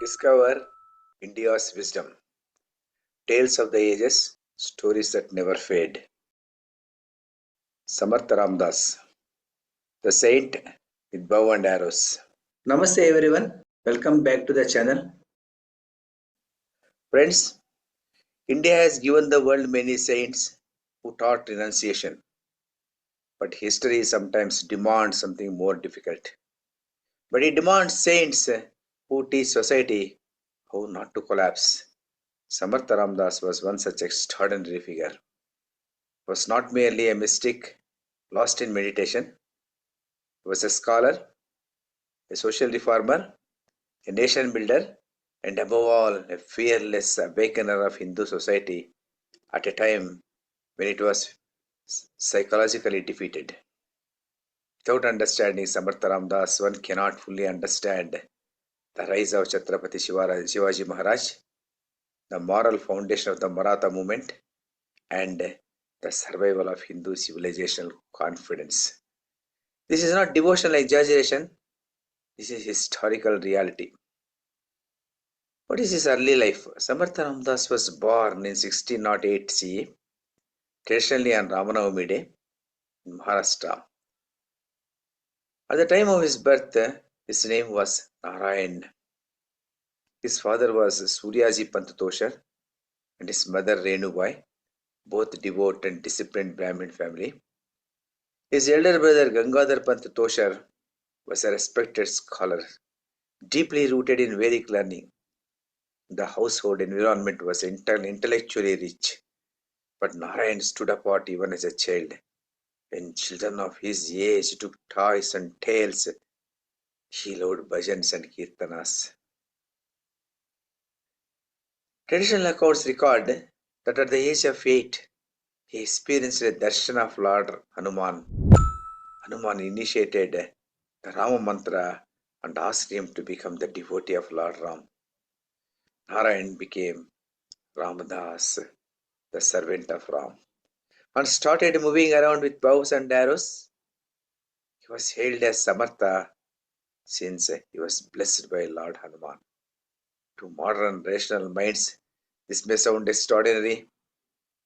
Discover India's wisdom. Tales of the ages, stories that never fade. Samartha Ramadas, the saint with bow and arrows. Namaste everyone, welcome back to the channel. Friends, India has given the world many saints who taught renunciation. But history sometimes demands something more difficult. But it demands saints who teach society how not to collapse. Samartha Ramadas was one such extraordinary figure. He was not merely a mystic lost in meditation. He was a scholar, a social reformer, a nation builder, and above all, a fearless awakener of Hindu society at a time when it was psychologically defeated. Without understanding Samartha Ramadas, one cannot fully understand the rise of Chhatrapati Shivaji Maharaj, the moral foundation of the Maratha movement, and the survival of Hindu civilizational confidence. This is not devotional exaggeration, this is historical reality. What is his early life? Samartha Ramadas was born in 1608 CE, traditionally on Ramanavami Day, in Maharashtra. At the time of his birth, his name was Narayan. His father was Suryaji Pant Toshar and his mother Renubai, both devout and disciplined Brahmin family. His elder brother Gangadhar Pant Toshar was a respected scholar, deeply rooted in Vedic learning. The household environment was intellectually rich, but Narayan stood apart even as a child. When children of his age took toys and tales, he loved bhajans and kirtanas. Traditional accounts record that at the age of 8, he experienced a darshan of Lord Hanuman. Hanuman initiated the Rama mantra and asked him to become the devotee of Lord Ram. Narayan became Ramadas, the servant of Ram, and started moving around with bows and arrows. He was hailed as Samartha since he was blessed by Lord Hanuman. To modern rational minds, this may sound extraordinary,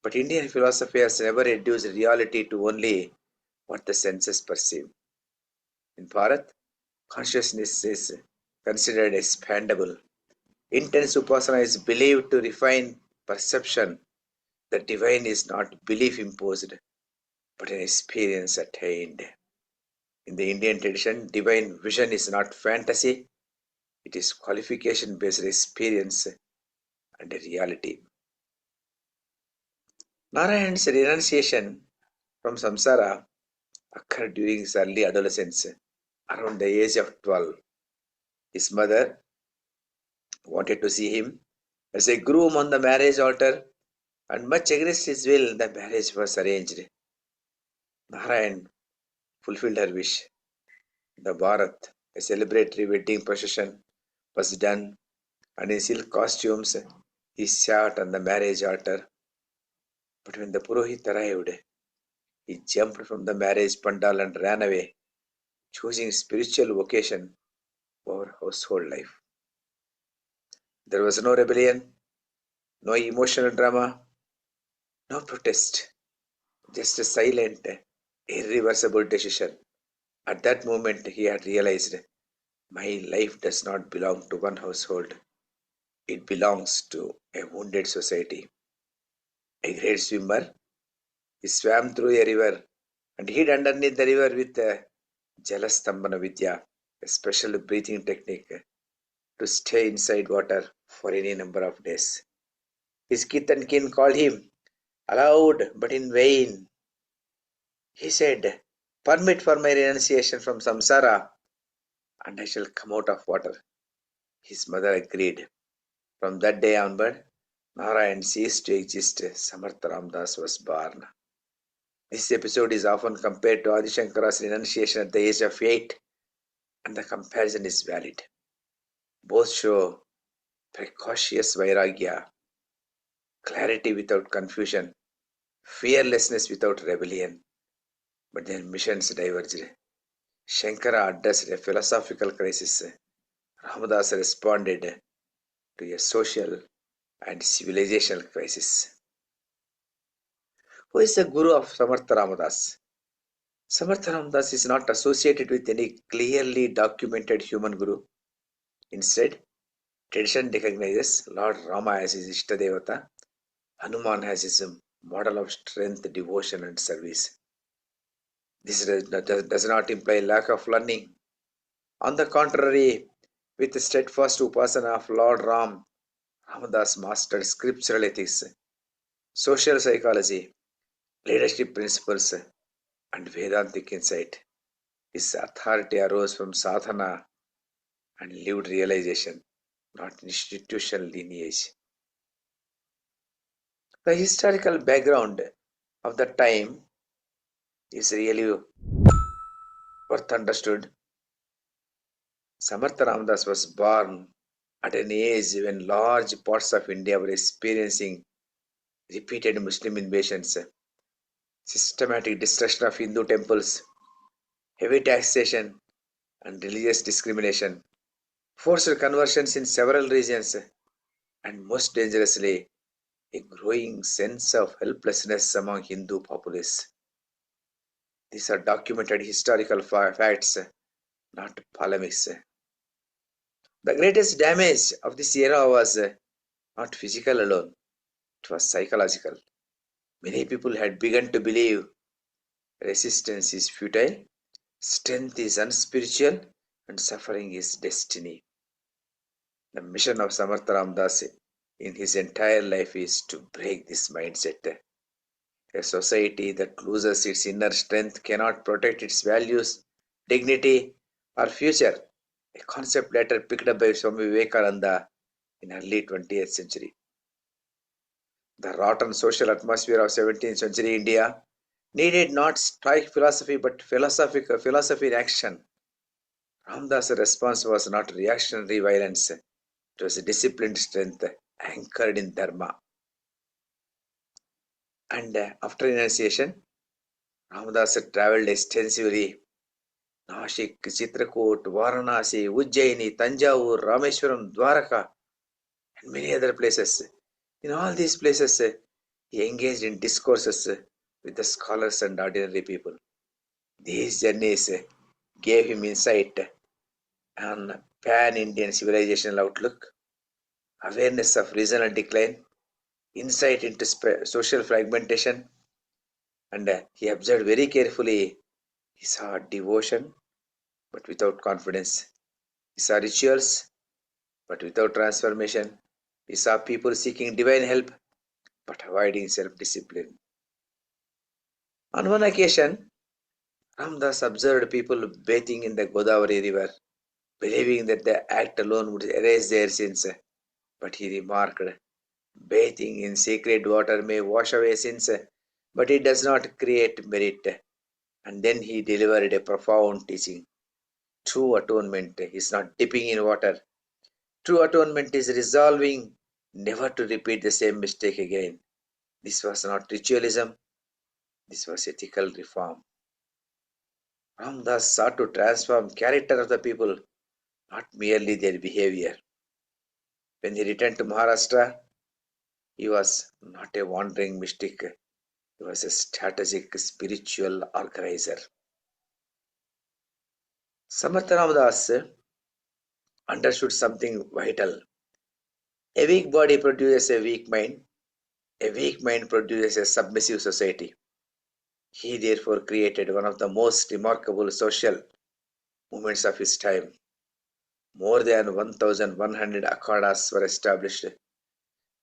but Indian philosophy has never reduced reality to only what the senses perceive. In Bharat, consciousness is considered expandable. Intense upasana is believed to refine perception. The divine is not belief imposed, but an experience attained. In the Indian tradition, divine vision is not fantasy, it is qualification based experience and a reality. Narayan's renunciation from samsara occurred during his early adolescence, around the age of 12. His mother wanted to see him as a groom on the marriage altar, and much against his will, the marriage was arranged. Narayan fulfilled her wish. The Bharat, a celebratory wedding procession, was done, and in silk costumes, he sat on the marriage altar. But when the Purohit arrived, he jumped from the marriage pandal and ran away, choosing spiritual vocation over household life. There was no rebellion, no emotional drama, no protest, just a silent, irreversible decision. At that moment, he had realized, my life does not belong to one household. It belongs to a wounded society. A great swimmer, he swam through a river and hid underneath the river with Jalastambhana Vidya, a special breathing technique to stay inside water for any number of days. His kith and kin called him aloud but in vain. He said, permit for my renunciation from samsara and I shall come out of water. His mother agreed. From that day onward, Narayan ceased to exist. Samartha Ramadas was born. This episode is often compared to Adi Shankara's renunciation at the age of 8, and the comparison is valid. Both show precocious vairagya, clarity without confusion, fearlessness without rebellion. But their missions diverged. Shankara addressed a philosophical crisis. Ramadas responded to a social and civilizational crisis. Who is the Guru of Samartha Ramadas? Samartha Ramadas is not associated with any clearly documented human guru. Instead, tradition recognizes Lord Rama as his Ishtadevata, Hanuman as his model of strength, devotion, and service. This does not imply lack of learning. On the contrary, with the steadfast upasana of Lord Ram, Ramadas mastered scriptural ethics, social psychology, leadership principles, and Vedantic insight. His authority arose from sadhana and lived realization, not institutional lineage. The historical background of the time is really worth understood. Samartha Ramadas was born at an age when large parts of India were experiencing repeated Muslim invasions, systematic destruction of Hindu temples, heavy taxation, and religious discrimination, forced conversions in several regions, and most dangerously, a growing sense of helplessness among Hindu populace. These are documented historical facts, not polemics. The greatest damage of this era was not physical alone, it was psychological. Many people had begun to believe resistance is futile, strength is unspiritual, and suffering is destiny. The mission of Samartha Ramadas in his entire life is to break this mindset. A society that loses its inner strength cannot protect its values, dignity, or future, a concept later picked up by Swami Vivekananda in early 20th century. The rotten social atmosphere of 17th century India needed not strike philosophy but philosophy in action. Ramdas' response was not reactionary violence, it was a disciplined strength anchored in dharma. And after renunciation, Ramadas traveled extensively. Nashik, Chitrakoot, Varanasi, Ujjaini, Tanjavur, Rameshwaram, Dwaraka, and many other places. In all these places, he engaged in discourses with the scholars and ordinary people. These journeys gave him insight on pan-Indian civilizational outlook, awareness of regional decline, insight into social fragmentation, and he observed very carefully. He saw devotion, but without confidence. He saw rituals, but without transformation. He saw people seeking divine help, but avoiding self-discipline. On one occasion, Ramdas observed people bathing in the Godavari river, believing that the act alone would erase their sins. But he remarked, bathing in sacred water may wash away sins, but it does not create merit. And then he delivered a profound teaching. True atonement is not dipping in water. True atonement is resolving never to repeat the same mistake again. This was not ritualism, this was ethical reform. Ramdas sought to transform character of the people, not merely their behavior. When he returned to Maharashtra, he was not a wandering mystic, he was a strategic spiritual organizer. Samartha Ramadas understood something vital. A weak body produces a weak mind produces a submissive society. He therefore created one of the most remarkable social movements of his time. More than 1,100 akhadas were established.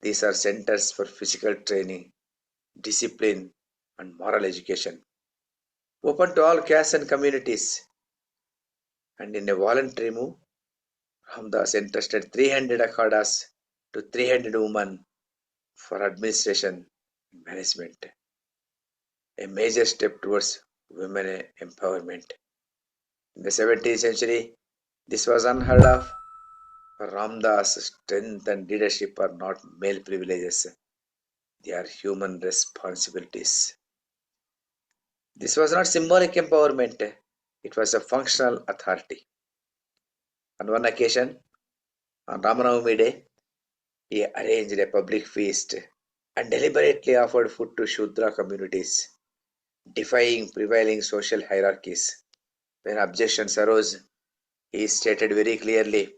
These are centers for physical training, discipline, and moral education, open to all castes and communities. And in a voluntary move, Ramdas entrusted 300 akhadas to 300 women for administration and management, a major step towards women empowerment. In the 17th century, this was unheard of. Ramdas' strength and leadership are not male privileges, they are human responsibilities. This was not symbolic empowerment, it was a functional authority. On one occasion, on Ramanavami Day, He arranged a public feast and deliberately offered food to Shudra communities, defying prevailing social hierarchies. When objections arose, he stated very clearly,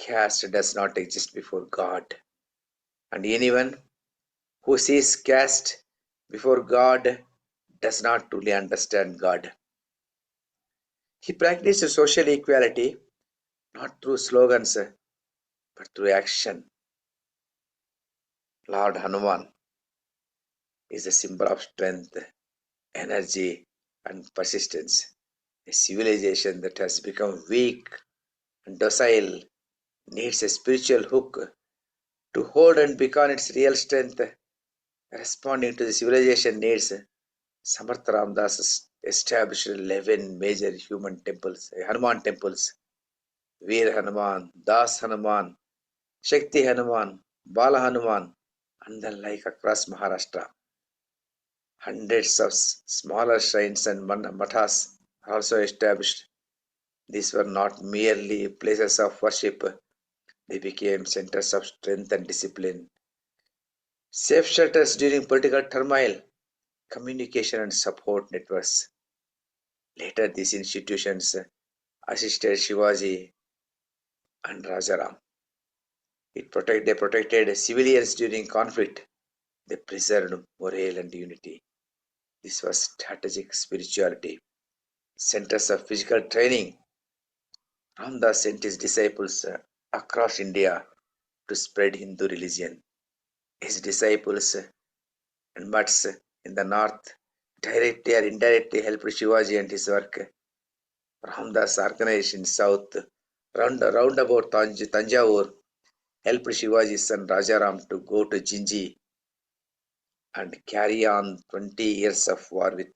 caste does not exist before God, and anyone who sees caste before God does not truly understand God. He practiced social equality not through slogans but through action. Lord Hanuman is a symbol of strength, energy, and persistence. A civilization that has become weak and docile needs a spiritual hook to hold and beacon its real strength. Responding to the civilization needs, Samartha Ramadas established 11 major human temples, Hanuman temples, Veer Hanuman, Das Hanuman, Shakti Hanuman, Bala Hanuman, and the like across Maharashtra. Hundreds of smaller shrines and mathas are also established. These were not merely places of worship, they became centers of strength and discipline, safe shelters during political turmoil, communication and support networks. Later, these institutions assisted Shivaji and Rajaram. They protected civilians during conflict. They preserved morale and unity. This was strategic spirituality. Centers of physical training. Ramdas sent his disciples across India to spread Hindu religion. His disciples and mutts in the north directly or indirectly helped Shivaji and his work. Ramdas organized in south round about Tanjavur helped Shivaji's son Rajaram to go to Jinji and carry on 20 years of war with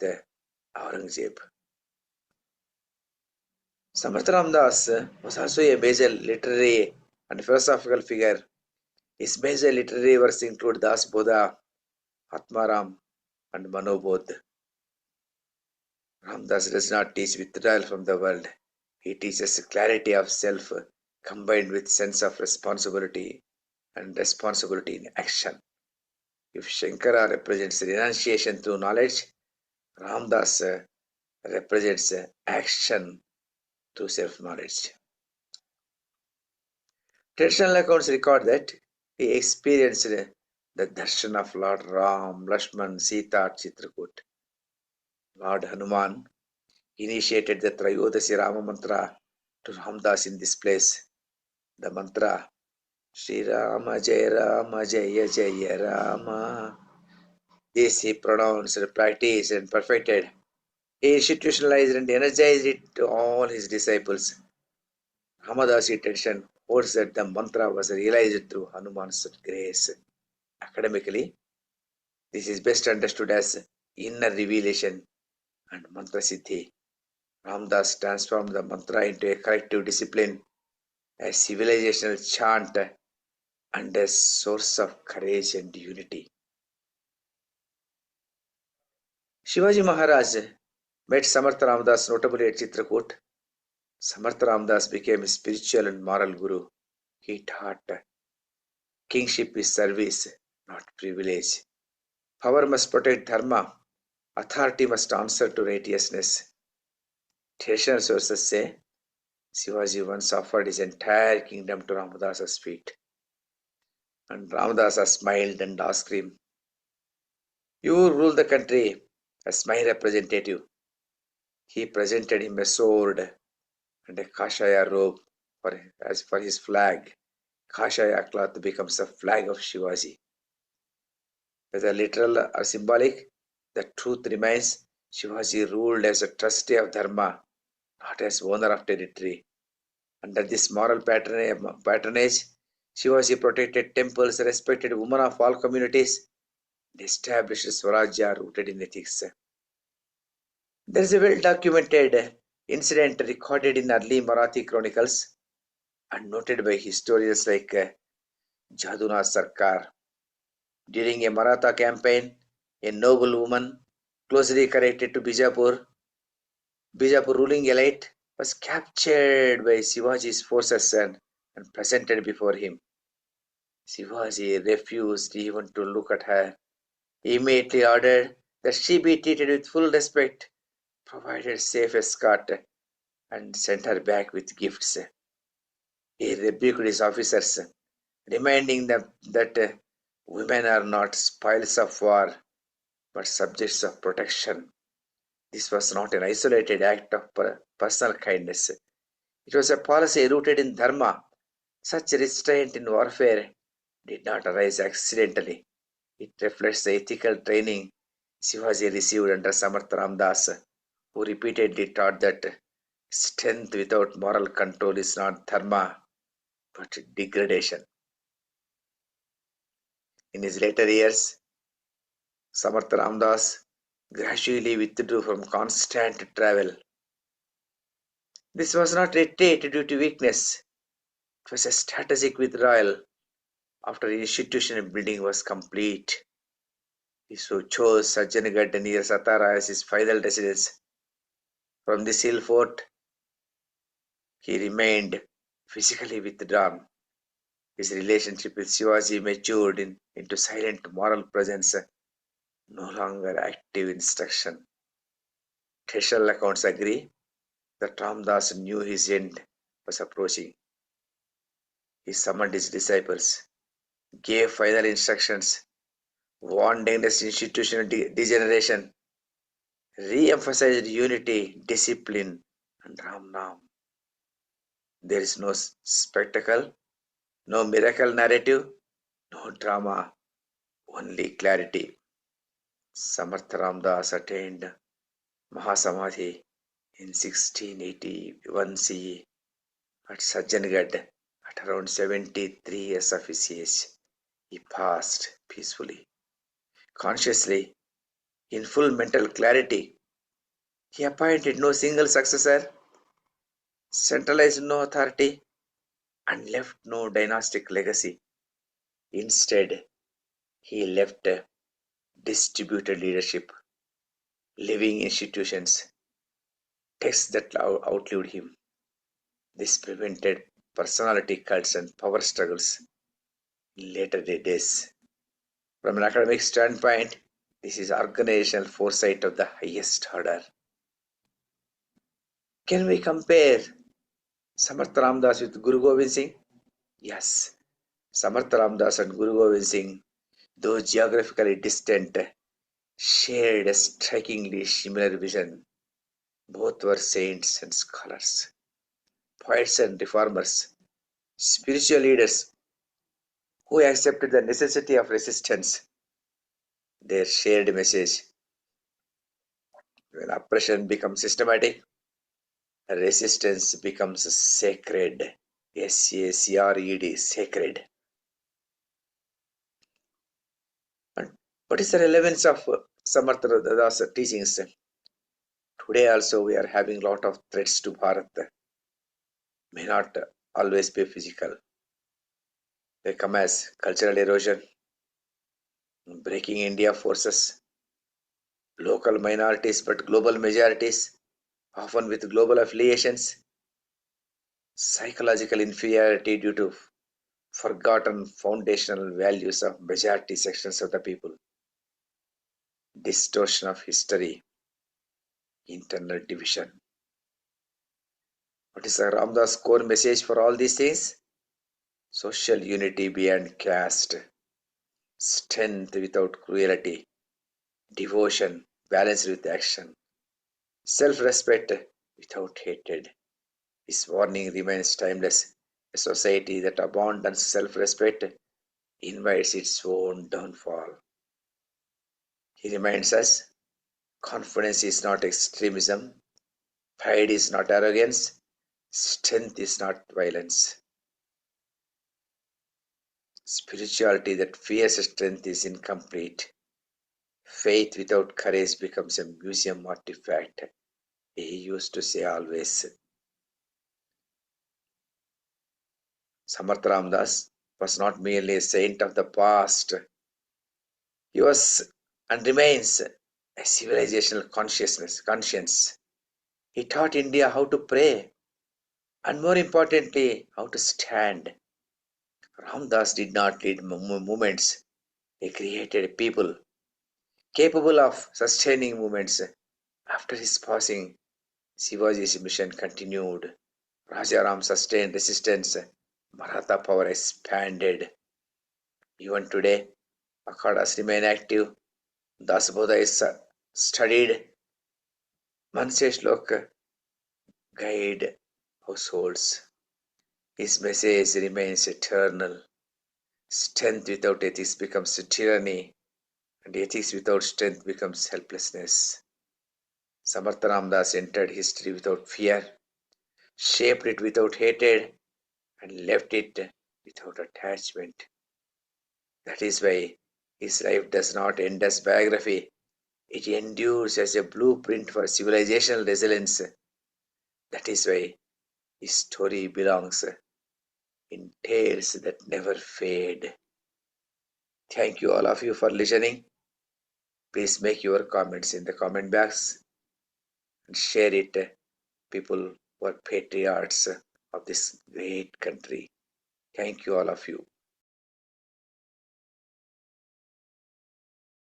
Aurangzeb. Samartha Ramadas was also a major literary and philosophical figure. His major literary works include Das Bodha, Atmaram, and Manobodh. Ramdas does not teach withdrawal from the world. He teaches clarity of self combined with sense of responsibility and responsibility in action. If Shankara represents renunciation through knowledge, Ramdas represents action through self-knowledge. Traditional accounts record that he experienced the darshan of Lord Ram, Lakshman, Sita at Chitrakoot. Lord Hanuman initiated the Trayodasi Rama mantra to Ramdas in this place. The mantra, Sri Rama Jaya Jaya Rama. This he pronounced, practiced, and perfected. He institutionalized and energized it to all his disciples. Ramadasi tradition holds that the mantra was realized through Hanuman's grace. Academically, this is best understood as inner revelation and mantra siddhi. Ramdas transformed the mantra into a collective discipline, a civilizational chant, and a source of courage and unity. Shivaji Maharaj met Samartha Ramadas notably at Chitrakoot. Samartha Ramadas became a spiritual and moral guru. He taught kingship is service, not privilege. Power must protect dharma. Authority must answer to righteousness. Traditional sources say Shivaji once offered his entire kingdom to Ramadas's feet. And Ramadasa smiled and asked him, "You rule the country as my representative." He presented him a sword and a kashaya robe as for his flag. Kashaya cloth becomes the flag of Shivaji. Whether literal or symbolic, the truth remains Shivaji ruled as a trustee of Dharma, not as owner of territory. Under this moral patronage, Shivaji protected temples, respected women of all communities, and established Swarajya rooted in ethics. There is a well documented incident recorded in early Marathi chronicles and noted by historians like Jaduna Sarkar. During a Maratha campaign, a noble woman closely connected to Bijapur ruling elite, was captured by Shivaji's forces and presented before him. Shivaji refused even to look at her. He immediately ordered that she be treated with full respect, provided safe escort, and sent her back with gifts. He rebuked his officers, reminding them that women are not spoils of war, but subjects of protection. This was not an isolated act of personal kindness. It was a policy rooted in dharma. Such restraint in warfare did not arise accidentally. It reflects the ethical training Shivaji received under Samartha Ramadas, who repeatedly taught that strength without moral control is not dharma but degradation. In his later years, Samartha Ramadas gradually withdrew from constant travel. This was not retreat due to weakness, it was a strategic withdrawal after institutional building was complete. He so chose Sajjanagadh near Satara as his final residence. From this hill fort, he remained physically withdrawn. His relationship with Shivaji matured into silent moral presence, no longer active instruction. Traditional accounts agree that Ramdas knew his end was approaching. He summoned his disciples, gave final instructions, warned against institutional degeneration, re-emphasized unity, discipline, and Ram Nam. There is no spectacle, no miracle narrative, no drama, only clarity. Samartha Ramdas attained Mahasamadhi in 1681 CE at Sajjangarh at around 73 years of his age. He passed peacefully, consciously, in full mental clarity. He appointed no single successor, centralized no authority, and left no dynastic legacy. Instead, he left distributed leadership, living institutions, texts that outlived him. This prevented personality cults and power struggles in later days. From an academic standpoint, this is organizational foresight of the highest order. Can we compare Samartha Ramadas with Guru Gobind Singh? Yes. Samartha Ramadas and Guru Gobind Singh, though geographically distant, shared a strikingly similar vision. Both were saints and scholars, poets and reformers, spiritual leaders who accepted the necessity of resistance. Their shared message: when oppression becomes systematic, resistance becomes sacred. SACRED, sacred. And what is the relevance of Samartha Ramadas' teachings? Today also we are having a lot of threats to Bharat. May not always be physical. They come as cultural erosion, breaking India forces, local minorities but global majorities, often with global affiliations, psychological inferiority due to forgotten foundational values of majority sections of the people, distortion of history, internal division. What is the Ramdas core message for all these things? Social unity beyond caste, strength without cruelty, devotion balanced with action, self-respect without hatred. His warning remains timeless. A society that abandons self-respect invites its own downfall. He reminds us, confidence is not extremism, pride is not arrogance, strength is not violence. Spirituality that fears strength is incomplete. Faith without courage becomes a museum artifact. He used to say always. Samartha Ramadas was not merely a saint of the past. He was and remains a civilizational conscience. He taught India how to pray and, more importantly, how to stand. Ramdas did not lead movements, he created people capable of sustaining movements. After his passing, Shivaji's mission continued. Rajaram sustained resistance. Maratha power expanded. Even today, Akhadas remain active. Dasabodha is studied. Manse Shlok guide households. His message remains eternal. Strength without ethics becomes tyranny, and ethics without strength becomes helplessness. Samartha Ramadas entered history without fear, shaped it without hatred, and left it without attachment. That is why his life does not end as biography, it endures as a blueprint for civilizational resilience. That is why his story belongs in tales that never fade. Thank you, all of you, for listening. Please make your comments in the comment box and share it. People who are patriots of this great country. Thank you, all of you.